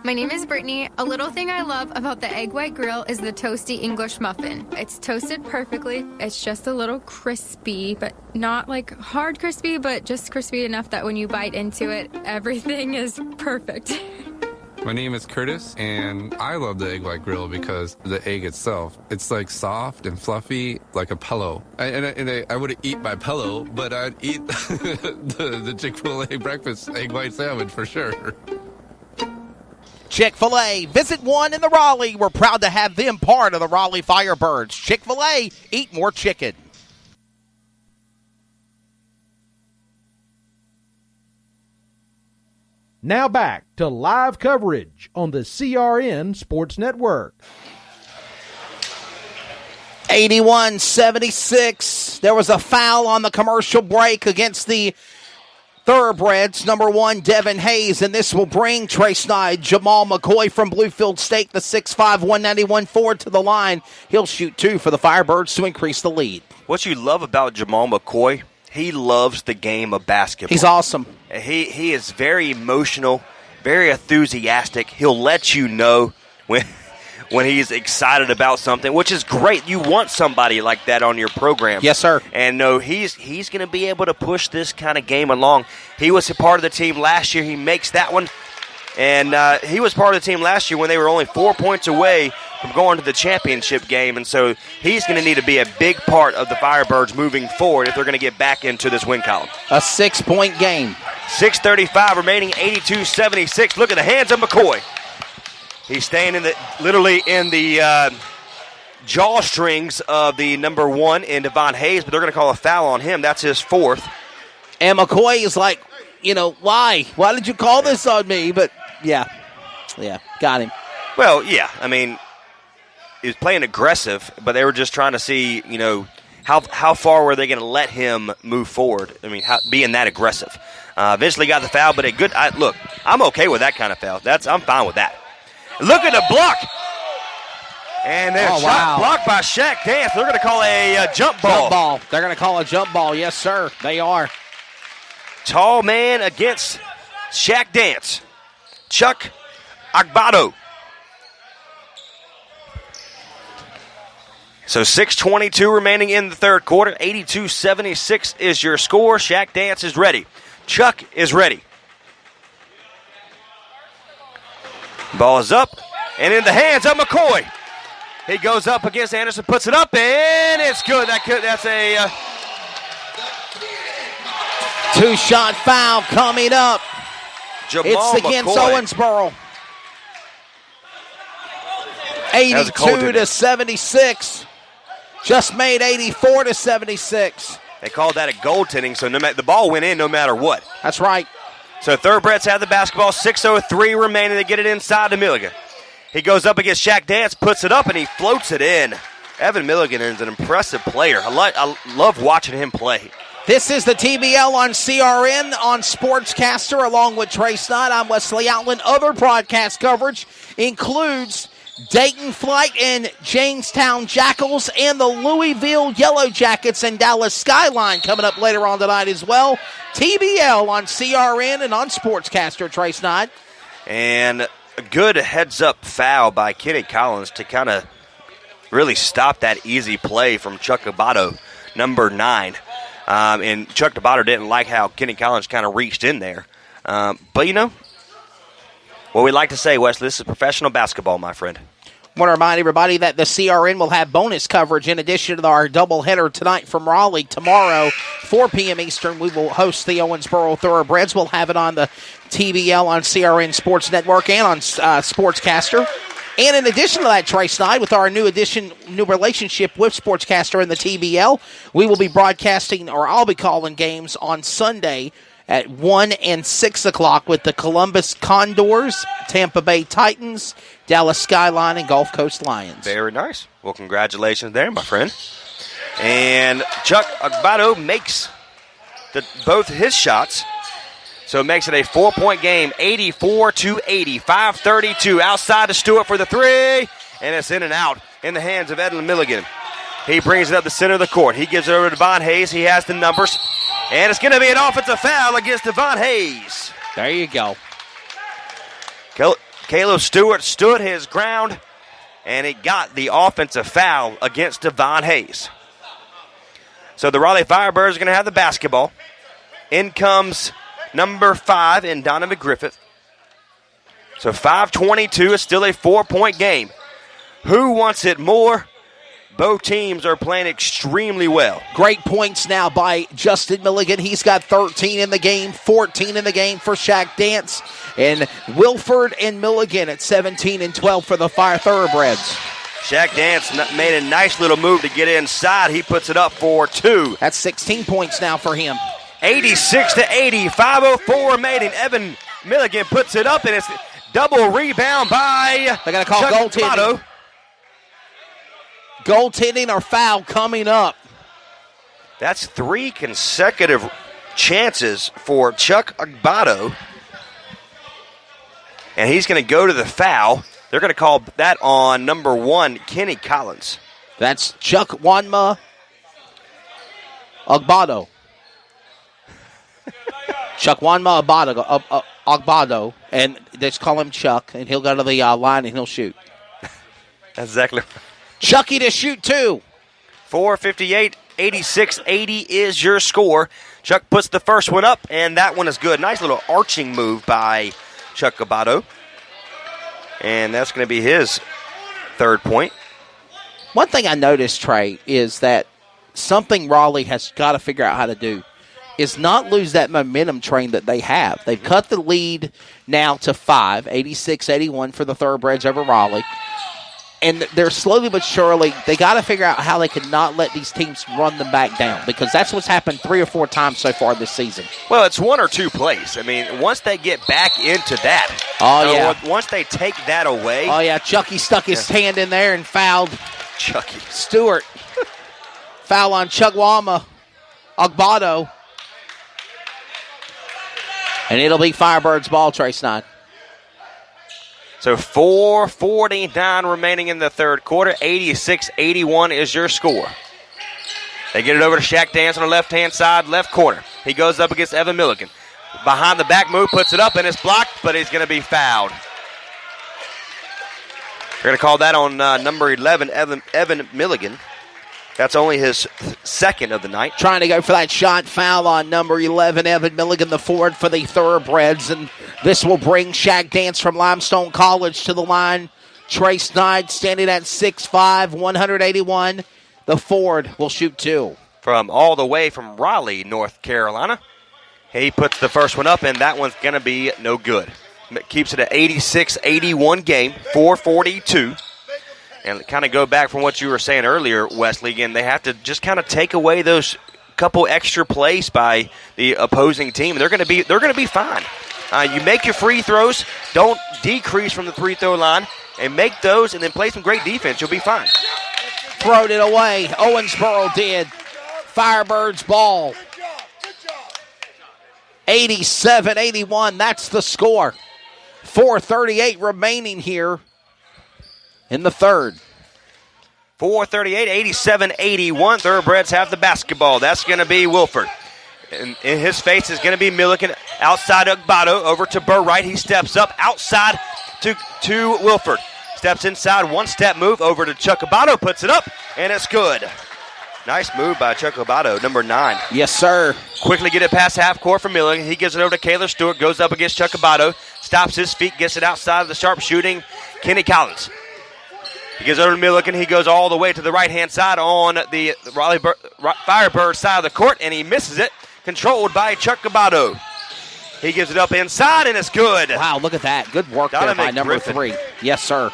My name is Brittany. A little thing I love about the Egg White Grill is the toasty English muffin. It's toasted perfectly. It's just a little crispy, but not like hard crispy, but just crispy enough that when you bite into it, everything is perfect. My name is Curtis, and I love the Egg White Grill because the egg itself, it's like soft and fluffy, like a pillow. I wouldn't eat my pillow, but I'd eat the Chick-fil-A breakfast egg white sandwich for sure. Chick-fil-A, visit one in the Raleigh. We're proud to have them part of the Raleigh Firebirds. Chick-fil-A, eat more chicken. Now back to live coverage on the CRN Sports Network. 81-76. There was a foul on the commercial break against the Thoroughbreds, number 1, Devin Hayes, and this will bring Trace Knight, Jamal McCoy from Bluefield State, the 6'5", 191 forward to the line. He'll shoot 2 for the Firebirds to increase the lead. What you love about Jamal McCoy, he loves the game of basketball. He's awesome. He is very emotional, very enthusiastic. He'll let you know when he's excited about something, which is great. You want somebody like that on your program. Yes, sir. And no, he's going to be able to push this kind of game along. He was a part of the team last year. He makes that one. And he was part of the team last year when they were only 4 points away from going to the championship game. And so he's going to need to be a big part of the Firebirds moving forward if they're going to get back into this win column. A 6-point game. 6:35 remaining, 82-76. Look at the hands of McCoy. He's staying literally in the jawstrings of the number 1 in Devon Hayes, but they're going to call a foul on him. That's his 4th. And McCoy is like, why? Why did you call this on me? But, yeah, got him. Well, yeah, I mean, he was playing aggressive, but they were just trying to see, how far were they going to let him move forward? I mean, being that aggressive. Eventually got the foul, but look, I'm okay with that kind of foul. I'm fine with that. Look at the block. And then shot blocked by Shaq Dance. They're going to call a jump ball. Jump ball. They're going to call a jump ball. Yes, sir. They are. Tall man against Shaq Dance. Chuck Agbado. So 6:22 remaining in the third quarter. 82-76 is your score. Shaq Dance is ready. Chuck is ready. Ball is up and in the hands of McCoy. He goes up against Anderson, puts it up, and it's good. That's a two-shot foul coming up. Jamal it's against McCoy. Owensboro. 82-76. Just made 84-76. They called that a goaltending, so the ball went in no matter what. That's right. So Thoroughbreds have the basketball, 6:03 remaining. They get it inside to Milligan. He goes up against Shaq Dance, puts it up, and he floats it in. Evan Milligan is an impressive player. I love watching him play. This is the TBL on CRN on Sportscaster along with Trace Knott. I'm Wesley Outland. Other broadcast coverage includes Dayton Flight and Jamestown Jackals and the Louisville Yellow Jackets and Dallas Skyline coming up later on tonight as well. TBL on CRN and on Sportscaster, Trace Knott. And a good heads-up foul by Kenny Collins to kind of really stop that easy play from Chuck Abato, number 9. And Chuck Abato didn't like how Kenny Collins kind of reached in there. But, what we like to say, Wesley, this is professional basketball, my friend. I want to remind everybody that the CRN will have bonus coverage in addition to our doubleheader tonight from Raleigh. Tomorrow, 4 p.m. Eastern, we will host the Owensboro Thoroughbreds. We'll have it on the TBL on CRN Sports Network and on Sportscaster. And in addition to that, Trace Knight, with our new relationship with Sportscaster and the TBL, we will be broadcasting, or I'll be calling games on Sunday at 1 and 6 o'clock with the Columbus Condors, Tampa Bay Titans, Dallas Skyline, and Gulf Coast Lions. Very nice. Well, congratulations there, my friend. And Chuck Agbado makes both his shots. So it makes it a 4-point game, 84-80, 5:32 outside to Stewart for the 3, and it's in and out in the hands of Edlin Milligan. He brings it up the center of the court. He gives it over to Devon Hayes. He has the numbers. And it's going to be an offensive foul against Devon Hayes. There you go. Caleb Stewart stood his ground, and he got the offensive foul against Devon Hayes. So the Raleigh Firebirds are going to have the basketball. In comes number 5 in Donovan Griffith. So 5:22 is still a 4-point game. Who wants it more? Both teams are playing extremely well. Great points now by Justin Milligan. He's got 13 in the game, 14 in the game for Shaq Dance. And Wilford and Milligan at 17 and 12 for the Thoroughbreds. Shaq Dance made a nice little move to get inside. He puts it up for 2. That's 16 points now for him. 86-80, 5:04 remaining. Evan Milligan puts it up, and it's double rebound by They're going to call goaltending. Goaltending or foul coming up. That's 3 consecutive chances for Chuck Agbato. And he's going to go to the foul. They're going to call that on number 1, Kenny Collins. That's Chuck Wanma Agbato. Chuck Wanma Agbato. And they just call him Chuck, and he'll go to the line and he'll shoot. That's exactly right. Chucky to shoot 2. 4:58, 86-80 is your score. Chuck puts the first one up, and that one is good. Nice little arching move by Chuck Gabato. And that's going to be his 3rd point. One thing I noticed, Trey, is that something Raleigh has got to figure out how to do is not lose that momentum train that they have. They've cut the lead now to 5, 86-81 for the Thoroughbreds over Raleigh. And they're slowly but surely, they got to figure out how they can not let these teams run them back down, because that's what's happened 3 or 4 times so far this season. Well, it's 1 or 2 plays. I mean, once they get back into that. Once they take that away. Oh, yeah, Chucky stuck his hand in there and fouled Chucky Stewart. Foul on Chugwama Agbato. And it'll be Firebirds ball, Trace 9. So 4:49 remaining in the 3rd quarter. 86-81 is your score. They get it over to Shaq Dance on the left-hand side, left corner. He goes up against Evan Milligan. Behind the back move, puts it up, and it's blocked, but he's going to be fouled. They're going to call that on number 11, Evan Milligan. That's only his 2nd of the night. Trying to go for that shot. Foul on number 11, Evan Milligan, the forward for the Thoroughbreds. And this will bring Shaq Dance from Limestone College to the line. Trace Knight standing at 6'5", 181. The forward will shoot 2. From all the way from Raleigh, North Carolina. He puts the first one up, and that one's going to be no good. Keeps it at 86-81 game, 4:42. And kind of go back from what you were saying earlier, Wesley, again, they have to just kind of take away those couple extra plays by the opposing team. They're going to be fine. You make your free throws, don't decrease from the free throw line, and make those, and then play some great defense. You'll be fine. Throwed it away. Owensboro did. Firebirds ball. 87-81. That's the score. 4:38 remaining here in the 3rd. 4:38, 87-81. Thoroughbreds have the basketball. That's going to be Wilford. In his face is going to be Milligan. Outside Agbato, over to Burright. He steps up outside to Wilford. Steps inside, 1-step move over to Chuck Agbato. Puts it up, and it's good. Nice move by Chuck Agbato, number 9. Yes, sir. Quickly get it past half court for Milligan. He gives it over to Caleb Stewart. Goes up against Chuck Agbato. Stops his feet, gets it outside of the sharp shooting Kenny Collins. He gives over to Milligan. He goes all the way to the right-hand side on the Raleigh Firebirds side of the court, and he misses it. Controlled by Chuck Gabato. He gives it up inside, and it's good. Wow, look at that. Good work there by number 3. Yes, sir.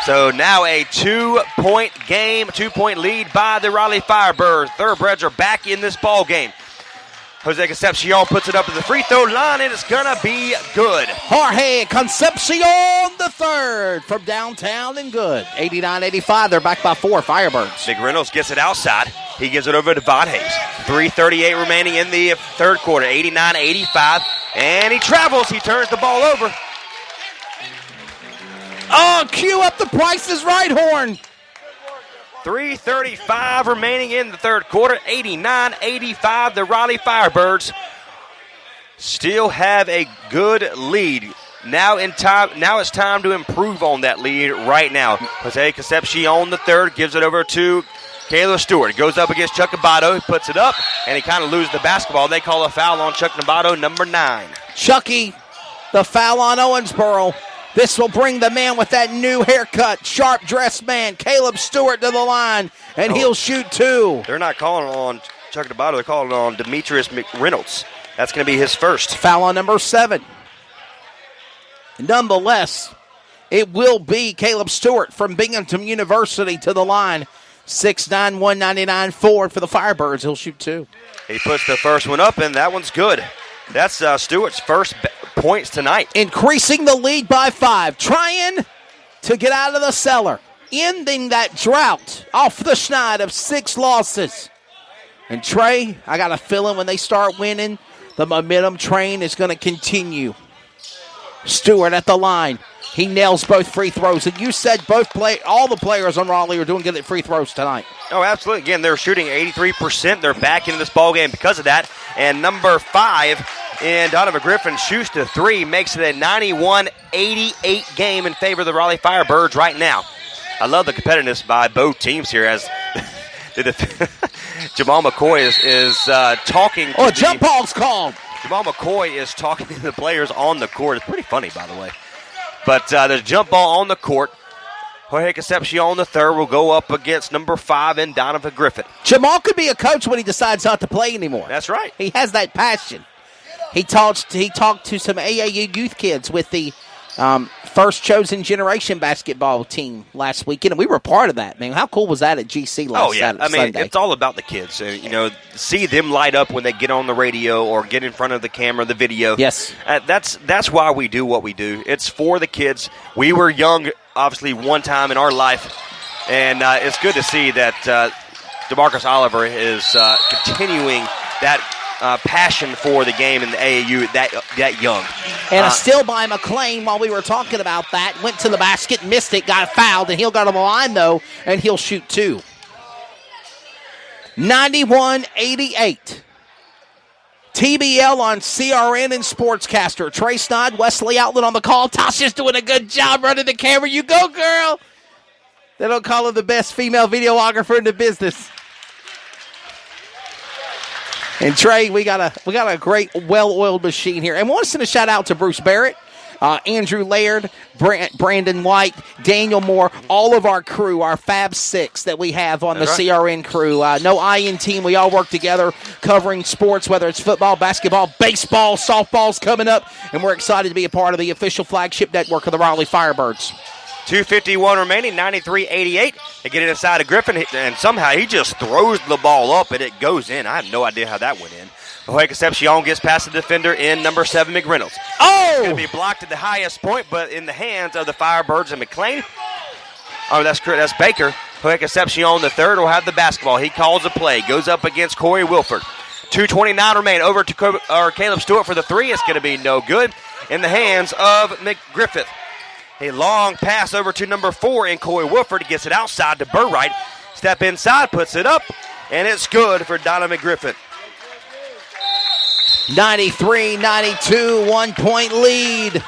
So now a 2-point game, 2-point lead by the Raleigh Firebirds. Thoroughbreds are back in this ball game. Jose Concepcion puts it up to the free throw line, and it's going to be good. Jorge Concepcion the 3rd from downtown and good. 89-85, they're back by 4, Firebirds. Big Reynolds gets it outside. He gives it over to Von Hayes. 3:38 remaining in the 3rd quarter, 89-85. And he travels. He turns the ball over. Oh, cue up the Price is Right horn. 3:35 remaining in the 3rd quarter, 89-85. The Raleigh Firebirds still have a good lead Now it's time to improve on that lead right now. Jose Concepcion the third gives it over to Caleb Stewart. Goes up against Chuck Nabato. He puts it up, and he kind of loses the basketball. They call a foul on Chuck Nabato, number 9. Chucky, the foul on Owensboro. This will bring the man with that new haircut, sharp-dressed man, Caleb Stewart, to the line, and he'll shoot 2. They're not calling on Chuck Nabato. They're calling on Demetrius McReynolds. That's going to be his first. Foul on number 7. Nonetheless, it will be Caleb Stewart from Binghamton University to the line. 6'9", 199 forward for the Firebirds. He'll shoot 2. He puts the first one up, and that one's good. That's Stewart's first points tonight. Increasing the lead by 5. Trying to get out of the cellar. Ending that drought off the schneid of 6 losses. And Trey, I got a feeling when they start winning, the momentum train is going to continue. Stewart at the line. He nails both free throws. And you said all the players on Raleigh are doing good at free throws tonight. Oh, absolutely. Again, they're shooting 83%. They're back into this ballgame because of that. And number 5, and Donovan Griffin shoots to 3, makes it a 91-88 game in favor of the Raleigh Firebirds right now. I love the competitiveness by both teams here as Jamal McCoy is talking. Jump ball's called. Jamal McCoy is talking to the players on the court. It's pretty funny, by the way. But there's a jump ball on the court. Jorge Concepcion the third will go up against number 5 and Donovan Griffin. Jamal could be a coach when he decides not to play anymore. That's right. He has that passion. He talked to some AAU youth kids with the first chosen generation basketball team last weekend, and we were part of that. Man, how cool was that at GC last Sunday? It's all about the kids. See them light up when they get on the radio or get in front of the camera, the video. Yes. That's why we do what we do. It's for the kids. We were young, obviously, one time in our life, and it's good to see that DeMarcus Oliver is continuing that passion for the game in the AAU that young. And a steal by McLean while we were talking about that. Went to the basket, missed it, got fouled, and he'll go to the line, though, and he'll shoot 2. 91-88. TBL on CRN and Sportscaster. Trey Snodd, Wesley Outlet on the call. Tasha's doing a good job running the camera. You go, girl. They don't call her the best female videographer in the business. And Trey, we got a great, well-oiled machine here. And we want to send a shout-out to Bruce Barrett, Andrew Laird, Brandon White, Daniel Moore, all of our crew, our Fab Six that we have on That's the right. CRN crew. No IN team. We all work together covering sports, whether it's football, basketball, baseball, softball's coming up. And we're excited to be a part of the official flagship network of the Raleigh Firebirds. 2:51 remaining, 93-88. They get it inside of Griffin, and somehow he just throws the ball up, and it goes in. I have no idea how that went in. Jorge Concepcion gets past the defender in number 7, McReynolds. Oh! It's going to be blocked at the highest point, but in the hands of the Firebirds and McLean. Oh, that's Baker. Jorge Concepcion the third will have the basketball. He calls a play, goes up against Corey Wilford. 2:29 remain. Over to Caleb Stewart for the 3. It's going to be no good. In the hands of McGriffith. A long pass over to number 4 in Corey Wilford. He gets it outside to Burright. Step inside, puts it up, and it's good for Donovan Griffin. 93-92, 1-point lead.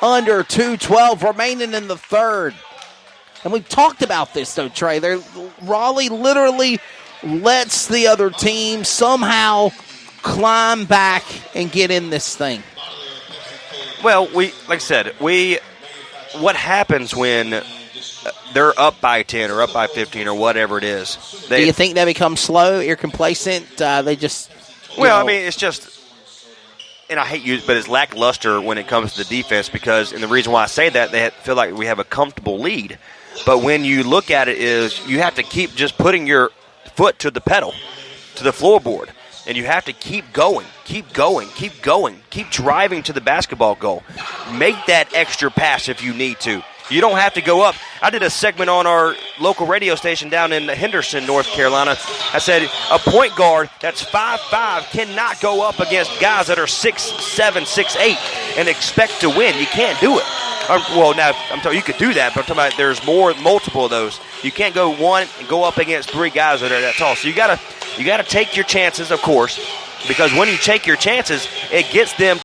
Under 2:12 remaining in the third. And we've talked about this, though, Trey. Raleigh literally lets the other team somehow climb back and get in this thing. Well, what happens when they're up by 10 or up by 15 or whatever it is? Do you think they become slow or complacent? They just... it's just... And I hate but it's lackluster when it comes to the defense because, and the reason why I say that, they feel like we have a comfortable lead. But when you look at it is you have to keep just putting your foot to the pedal, to the floorboard. And you have to keep going, keep driving to the basketball goal. Make that extra pass if you need to. You don't have to go up. I did a segment on our local radio station down in Henderson, North Carolina. I said a point guard that's 5'5" cannot go up against guys that are 6'7", 6'8", and expect to win. You can't do it. Now, I'm telling you could do that, but I'm talking about there's multiple of those. You can't go one and go up against 3 guys that are that tall. So you gotta take your chances, of course, because when you take your chances, it gets them